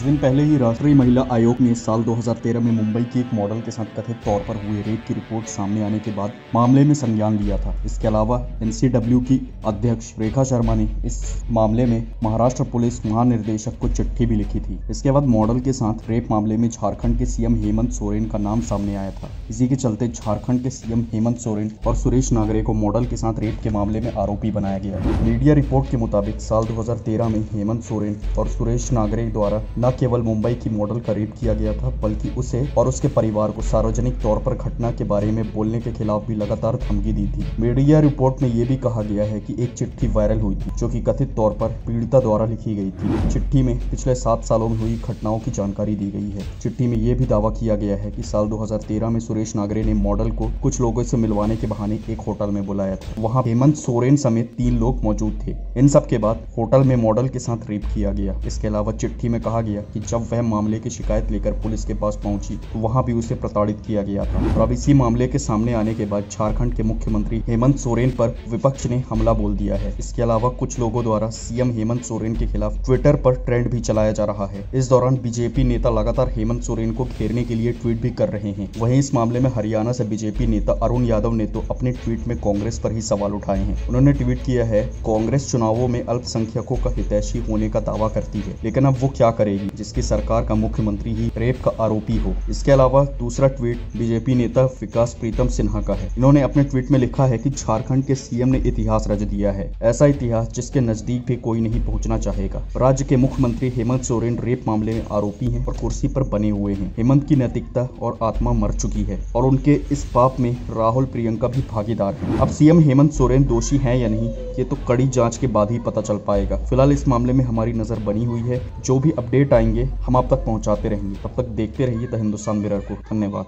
दिन पहले ही राष्ट्रीय महिला आयोग ने साल 2013 में मुंबई की एक मॉडल के साथ कथित तौर पर हुए रेप की रिपोर्ट सामने आने के बाद मामले में संज्ञान लिया था। इसके अलावा एनसीडब्ल्यू की अध्यक्ष रेखा शर्मा ने इस मामले में महाराष्ट्र पुलिस महानिर्देशक को चिट्ठी भी लिखी थी। इसके बाद मॉडल के साथ रेप मामले में झारखंड के सीएम हेमंत सोरेन का नाम सामने आया था। इसी के चलते झारखंड के सीएम हेमंत सोरेन और सुरेश नागरे को मॉडल के साथ रेप के मामले में आरोपी बनाया गया। मीडिया रिपोर्ट के मुताबिक साल 2013 में हेमंत सोरेन और सुरेश नागरे द्वारा न केवल मुंबई की मॉडल का रेप किया गया था, बल्कि उसे और उसके परिवार को सार्वजनिक तौर पर घटना के बारे में बोलने के खिलाफ भी लगातार धमकी दी थी। मीडिया रिपोर्ट में यह भी कहा गया है कि एक चिट्ठी वायरल हुई थी, जो कि कथित तौर पर पीड़िता द्वारा लिखी गई थी। चिट्ठी में पिछले 7 सालों में हुई घटनाओं की जानकारी दी गई है। चिट्ठी में यह भी दावा किया गया है कि साल 2013 में सुरेश नागरे ने मॉडल को कुछ लोगों से मिलवाने के बहाने एक होटल में बुलाया था। वहां हेमंत सोरेन समेत 3 लोग मौजूद थे। इन सब के बाद होटल में मॉडल के साथ रेप किया गया। इसके अलावा चिट्ठी में कहा गया कि जब वह मामले की शिकायत लेकर पुलिस के पास पहुंची तो वहां भी उसे प्रताड़ित किया गया था। और अब इसी मामले के सामने आने के बाद झारखंड के मुख्यमंत्री हेमंत सोरेन पर विपक्ष ने हमला बोल दिया है। इसके अलावा कुछ लोगों द्वारा सीएम हेमंत सोरेन के खिलाफ ट्विटर पर ट्रेंड भी चलाया जा रहा है। इस दौरान बीजेपी नेता लगातार हेमंत सोरेन को घेरने के लिए ट्वीट भी कर रहे हैं। वहीं इस मामले में हरियाणा से बीजेपी नेता अरुण यादव ने तो अपने ट्वीट में कांग्रेस पर ही सवाल उठाए हैं। उन्होंने ट्वीट किया है, कांग्रेस चुनावों में अल्पसंख्यकों का हितैषी होने का दावा करती है, लेकिन अब वो क्या करेगी जिसकी सरकार का मुख्यमंत्री ही रेप का आरोपी हो। इसके अलावा दूसरा ट्वीट बीजेपी नेता विकास प्रीतम सिन्हा का है। इन्होंने अपने ट्वीट में लिखा है कि झारखंड के सीएम ने इतिहास रच दिया है, ऐसा इतिहास जिसके नजदीक भी कोई नहीं पहुंचना चाहेगा। राज्य के मुख्यमंत्री हेमंत सोरेन रेप मामले में आरोपी हैं और कुर्सी पर बने हुए हैं। हेमंत की नैतिकता और आत्मा मर चुकी है और उनके इस पाप में राहुल प्रियंका भी भागीदार है। अब सीएम हेमंत सोरेन दोषी है या नहीं, ये तो कड़ी जांच के बाद ही पता चल पाएगा। फिलहाल इस मामले में हमारी नजर बनी हुई है। जो भी अपडेट आएंगे हम आप तक पहुंचाते रहेंगे। तब तक देखते रहिए द हिंदुस्तान मिरर को। धन्यवाद।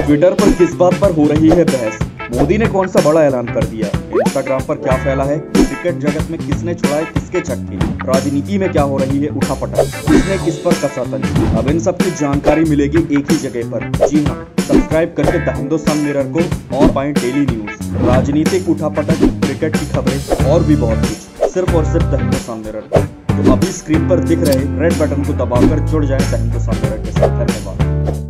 ट्विटर पर किस बात पर हो रही है बहस? मोदी ने कौन सा बड़ा ऐलान कर दिया? इंस्टाग्राम पर क्या फैला है? क्रिकेट जगत में किसने छुड़ाए किसके छक्के? राजनीति में क्या हो रही है उठापटक? किसने किस पर कसा तंज? अब इन सब की जानकारी मिलेगी एक ही जगह पर। जी हाँ, सब्सक्राइब करके द हिंदुस्तान मिरर को और पाएं डेली न्यूज, राजनीतिक उठापटक, क्रिकेट की खबरें और भी बहुत कुछ, सिर्फ और सिर्फ द हिंदुस्तान मिरर पर। तो अभी स्क्रीन पर दिख रहे रेड बटन को दबाकर जुड़ जाएं द हिंदुस्तान मिरर के साथ। धन्यवाद।